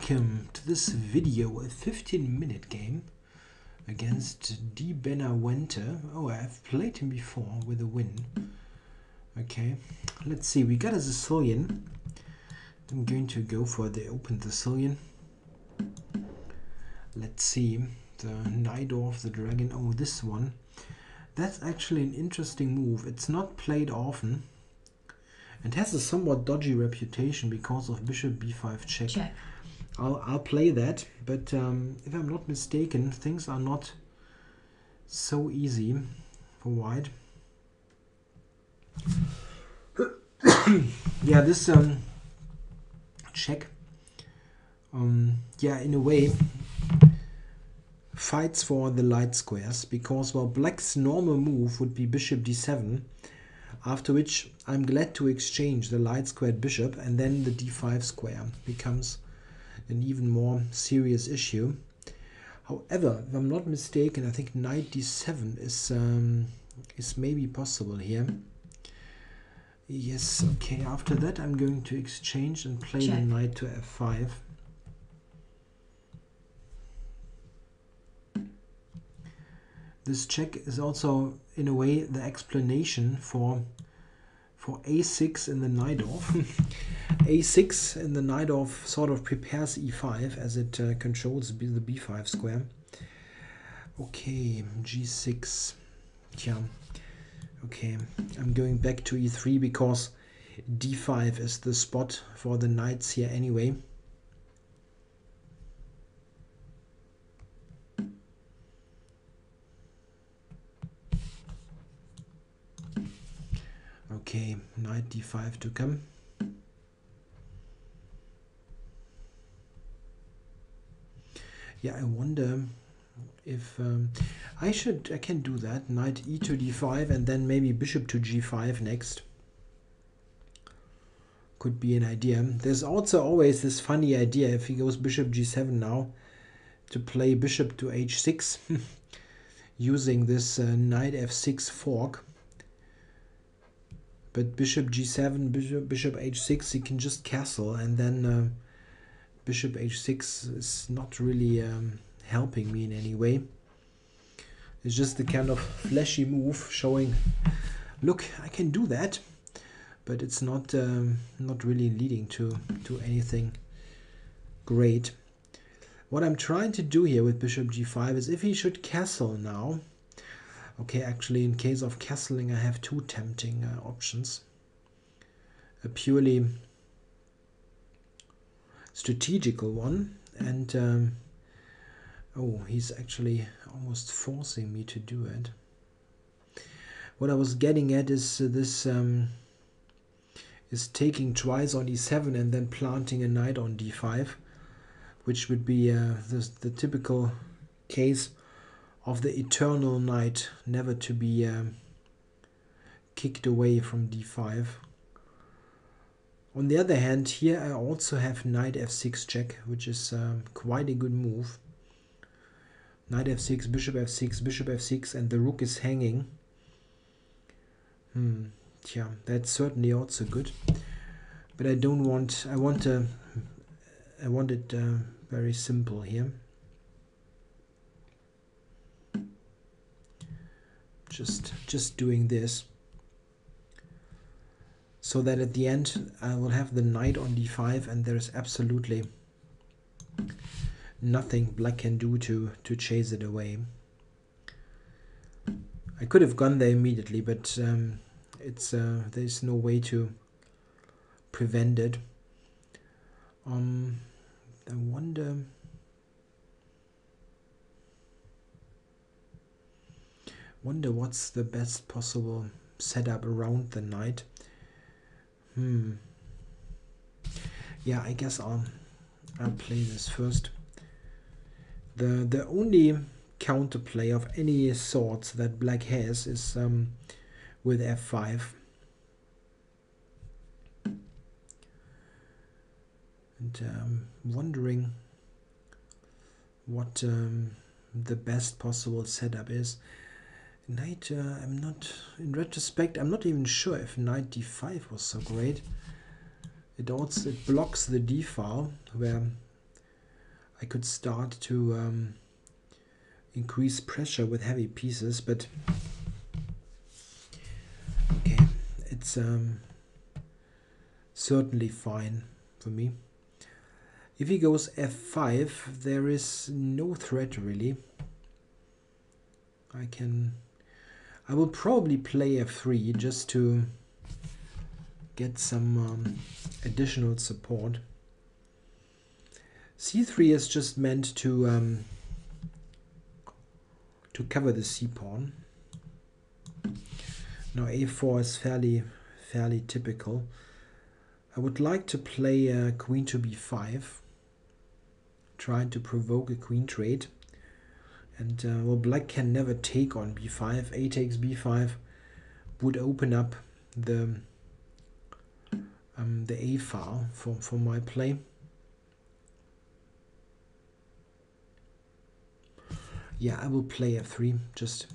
welcome to this video, a 15-minute game against Di Benavente. Oh, I've played him before with a win. Okay, let's see, we got a Sicilian. I'm going to go for the open Sicilian. Let's see, the Knight of the Dragon. Oh, this one. That's actually an interesting move. It's not played often and has a somewhat dodgy reputation because of Bishop b5 check. I'll play that, but if I'm not mistaken, things are not so easy for white. Yeah, this check, yeah, in a way fights for the light squares, because, well, black's normal move would be bishop d7, after which I'm glad to exchange the light squared bishop, and then the d5 square becomes an even more serious issue. However, if I'm not mistaken, I think knight d7 is maybe possible here. Yes, okay, after that I'm going to exchange and play the knight to f5. This check is also, in a way, the explanation for a6 in the knight off. a6 in the knight off sort of prepares e5 as it controls the b5 square. Okay, g6. Yeah. Okay, I'm going back to e3 because d5 is the spot for the knights here anyway. Okay, knight d5 to come. Yeah, I wonder if I can do that. Knight e to d5 and then maybe bishop to g5 next. Could be an idea. There's also always this funny idea, if he goes bishop g7 now, to play bishop to h6 using this knight f6 fork. But bishop g7, bishop h6, he can just castle, and then bishop h6 is not really helping me in any way. It's just the kind of flashy move showing, look, I can do that, but it's not really leading to anything great. What I'm trying to do here with bishop g5 is, if he should castle now. Okay, actually, in case of castling, I have two tempting options. A purely strategical one, and oh, he's actually almost forcing me to do it. What I was getting at is this is taking twice on e7 and then planting a knight on d5, which would be the typical case of the eternal knight, never to be kicked away from d5. On the other hand, here I also have knight f6 check, which is quite a good move. Knight f6, bishop f6, and the rook is hanging. Yeah, that's certainly also good. But I don't want, I want it very simple here. Just doing this, so that at the end I will have the knight on d5 and there's absolutely nothing black can do to chase it away. I could have gone there immediately, but there's no way to prevent it. I wonder what's the best possible setup around the knight. Yeah, I guess I'll play this first. The only counterplay of any sort that black has is with f5. And wondering what the best possible setup is. Knight, I'm not, in retrospect, I'm not even sure if knight d5 was so great. It blocks the d file, where I could start to increase pressure with heavy pieces, but okay, it's certainly fine for me. If he goes f5, there is no threat really. I will probably play f3 just to get some additional support. c3 is just meant to cover the c pawn. Now a4 is fairly typical. I would like to play queen to b5, trying to provoke a queen trade. And well, black can never take on b5. A takes b5 would open up the a file for my play. Yeah, I will play f3 just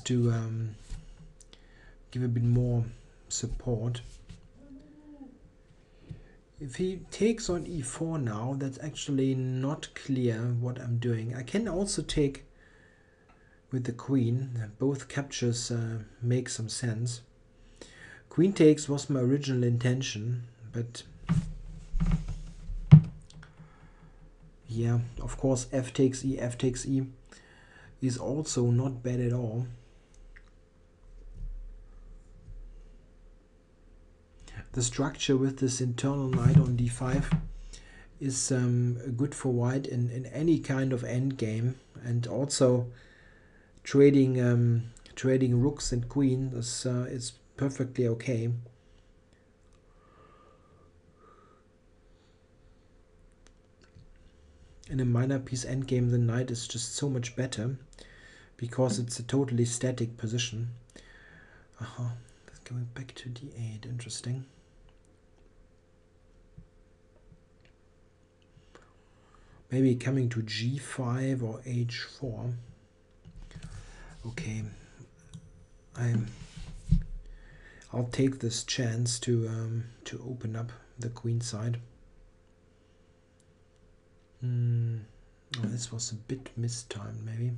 to give a bit more support. If he takes on e4 now, that's actually not clear what I'm doing. I can also take with the queen. Both captures make some sense. Queen takes was my original intention, but yeah, of course f takes e is also not bad at all. The structure with this internal knight on d5 is good for white in any kind of endgame, and also trading rooks and queens is perfectly okay. In a minor piece endgame, the knight is just so much better because it's a totally static position. Going back to d8, interesting. Maybe coming to g5 or h4. Okay, I'll take this chance to open up the queen side. Oh, this was a bit mistimed, maybe.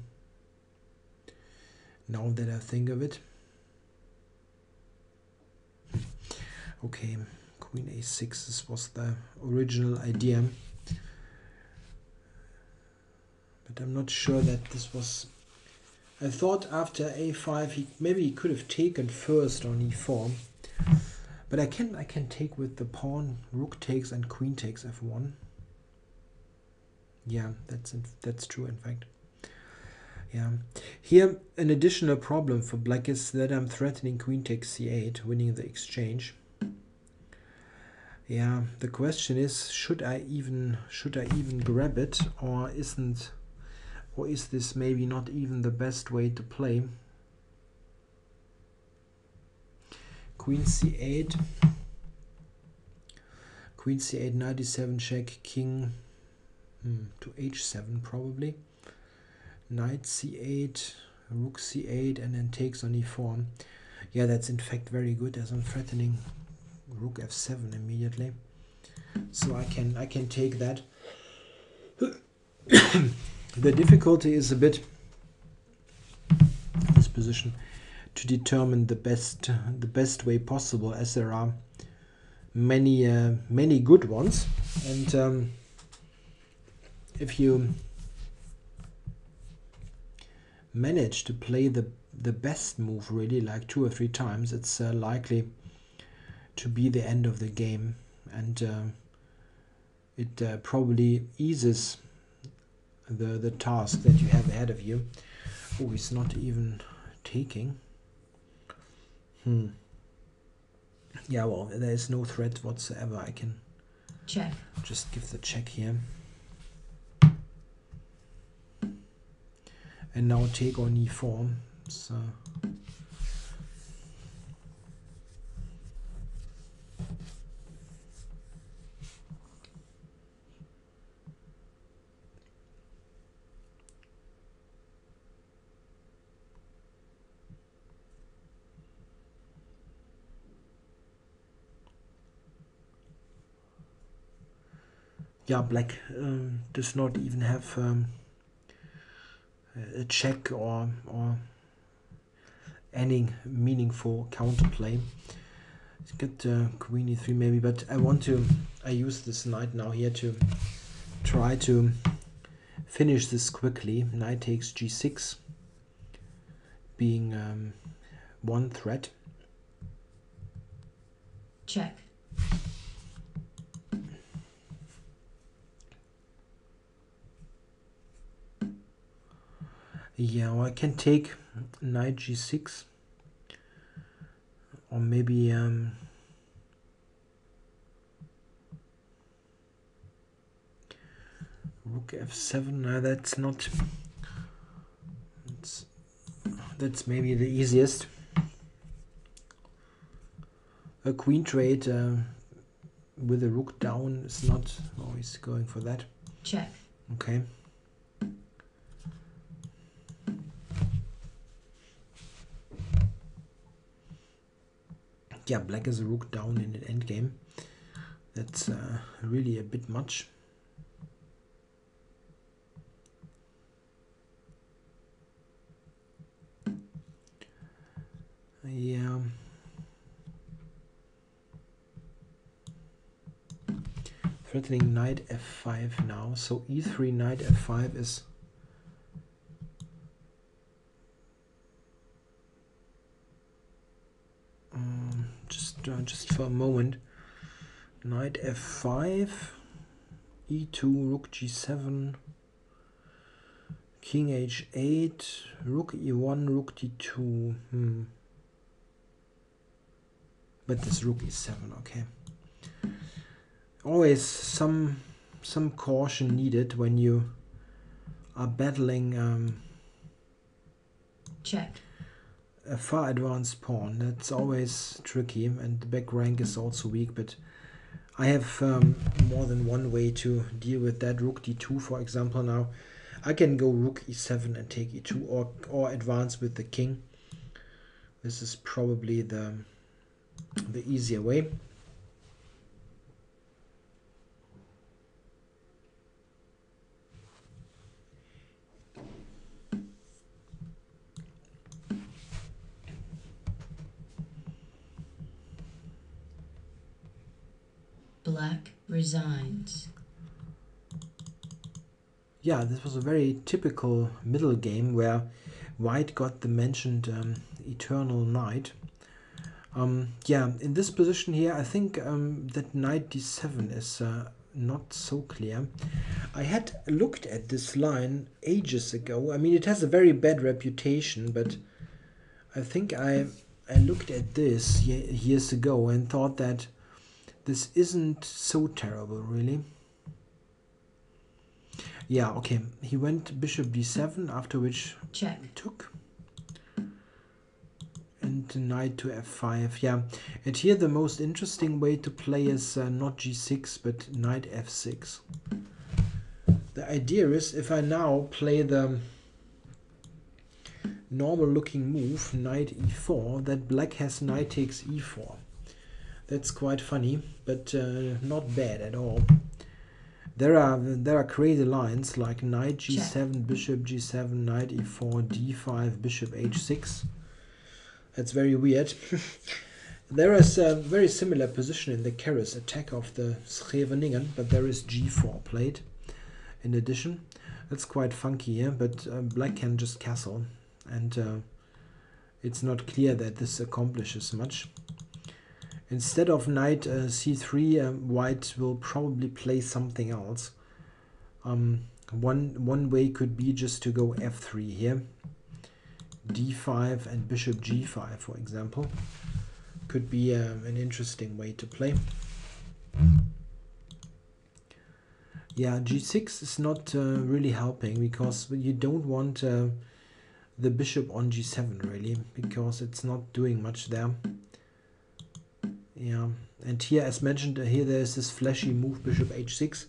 Now that I think of it. Okay, queen a6, this was the original idea. But I'm not sure that this was... I thought after a5 maybe he could have taken first on e4. But I can take with the pawn, rook takes and queen takes f1. Yeah, that's true in fact. Yeah. Here an additional problem for black is that I'm threatening queen takes c8, winning the exchange. Yeah, the question is, should I even grab it, or is this maybe not even the best way to play? Queen c8, knight e7 check, king to h7 probably. Knight c8, rook c8, and then takes on e4. Yeah, that's in fact very good, as I'm threatening rook f7 immediately. So I can take that. The difficulty is a bit in this position to determine the best way possible, as there are many good ones, and if you manage to play the best move really like 2 or 3 times, it's likely to be the end of the game, and it probably eases the task that you have ahead of you. Oh, he's not even taking. Yeah, well, there is no threat whatsoever. I can check. Just give the check here. And now take on e4. So Yeah, black does not even have a check or any meaningful counterplay. It's got queen e3 maybe, but I use this knight now here to try to finish this quickly. Knight takes g6, being one threat. Check. Yeah, well, I can take knight g6, or maybe rook f7. No, that's not. That's maybe the easiest. A queen trade with a rook down is not always going for that. Check. Okay. Yeah, black is a rook down in an endgame. That's really a bit much. Yeah. Threatening knight f5 now. So e3 knight f5 is just for a moment. Knight f5, e2, rook g7, king h8, rook e1, rook d2. But this rook e7, okay. Always some caution needed when you are battling Check. a far advanced pawn. That's always tricky, and the back rank is also weak, but I have more than one way to deal with that. Rook d2, for example. Now I can go rook e7 and take e2, or advance with the king. This is probably the easier way. Black resigns. Yeah, this was a very typical middle game where white got the mentioned eternal knight. Yeah, in this position here, I think that knight d7 is not so clear. I had looked at this line ages ago. I mean, it has a very bad reputation, but I think I looked at this years ago and thought that this isn't so terrible, really. Yeah, okay. He went bishop d7, after which Check. took. And knight to f5, yeah. And here the most interesting way to play is not g6, but knight f6. The idea is, if I now play the normal looking move, knight e4, that black has knight takes e4. That's quite funny, but not bad at all. There are crazy lines like knight g7, Check. bishop g7, knight e4, d5, bishop h6. That's very weird. There is a very similar position in the Keres attack of the Scheveningen, but there is g4 played in addition. That's quite funky here, but black can just castle, and it's not clear that this accomplishes much. Instead of knight c3, white will probably play something else. One way could be just to go f3 here. d5 and bishop g5, for example, could be an interesting way to play. Yeah, g6 is not really helping, because you don't want the bishop on g7 really, because it's not doing much there. Yeah, and here, as mentioned, here there's this flashy move, bishop h6.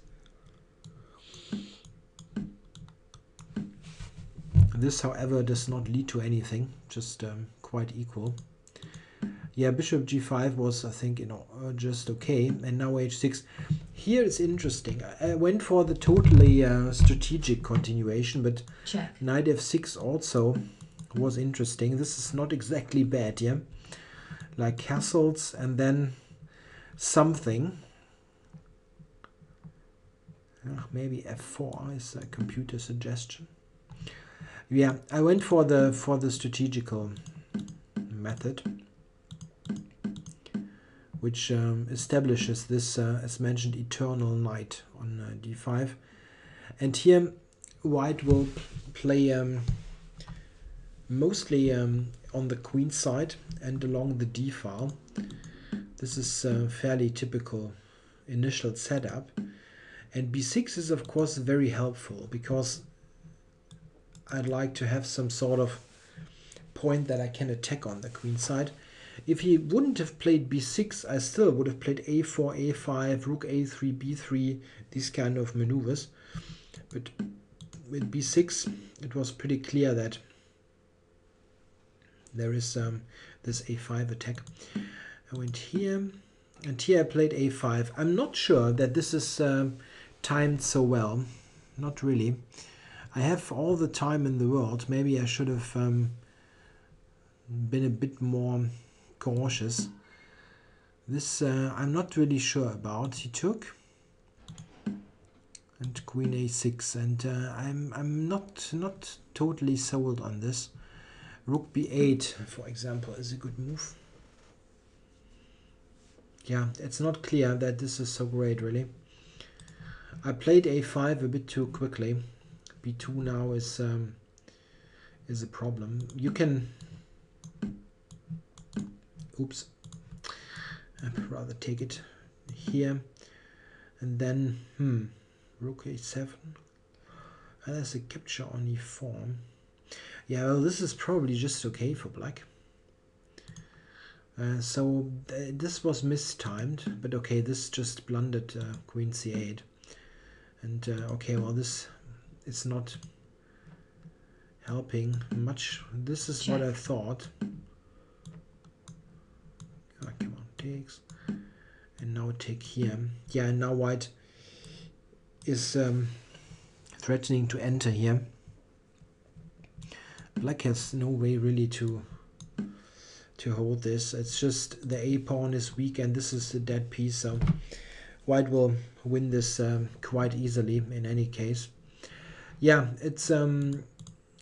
This, however, does not lead to anything, just quite equal. Yeah, bishop g5 was, I think, just okay. And now h6. Here it's interesting. I went for the totally strategic continuation, but Check. knight f6 also was interesting. This is not exactly bad, yeah? Like castles and then something. Maybe f4 is a computer suggestion. Yeah, I went for the strategical method, which establishes this, as mentioned, eternal knight on d5. And here white will play mostly on the queen side and along the d file. This is fairly typical initial setup. And b6 is of course very helpful because I'd like to have some sort of point that I can attack on the queen side. If he wouldn't have played b6, I still would have played a4, a5, rook a3, b3, these kind of maneuvers. But with b6, it was pretty clear that there is this a5 attack. I went here, and here I played a5. I'm not sure that this is timed so well. Not really. I have all the time in the world. Maybe I should have been a bit more cautious. This I'm not really sure about. He took and queen a6, and I'm not totally sold on this. Rook b8, for example, is a good move. Yeah, it's not clear that this is so great, really. I played a5 a bit too quickly. b2 now is a problem. You can. Oops. I'd rather take it here, and then rook a7. There's a capture on e4. Yeah, well, this is probably just okay for black. So this was mistimed, but okay, this just blundered queen c8. And okay, well, this is not helping much. This is what I thought. Come on, takes. And now take here. Yeah, and now white is threatening to enter here. Black has no way really to hold this. It's just the a pawn is weak and this is a dead piece, so white will win this quite easily in any case. Yeah, it's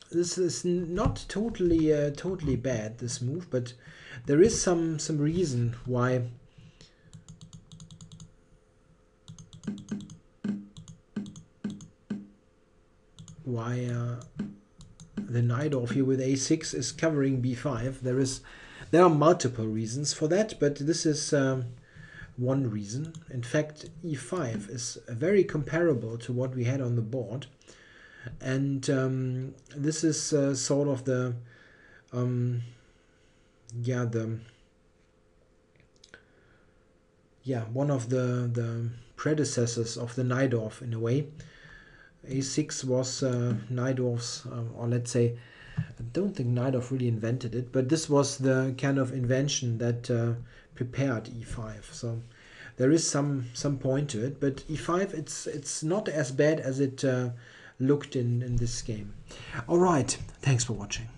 this is not totally bad, this move, but there is some reason why the knight off here with a6 is covering b5. There are multiple reasons for that, but this is one reason. In fact, e5 is very comparable to what we had on the board, and this is sort of the one of the predecessors of the Najdorf in a way. A6 was Najdorf's, or let's say, I don't think Najdorf really invented it, but this was the kind of invention that prepared e5. So there is some point to it, but e5 it's not as bad as it looked in this game. All right, thanks for watching.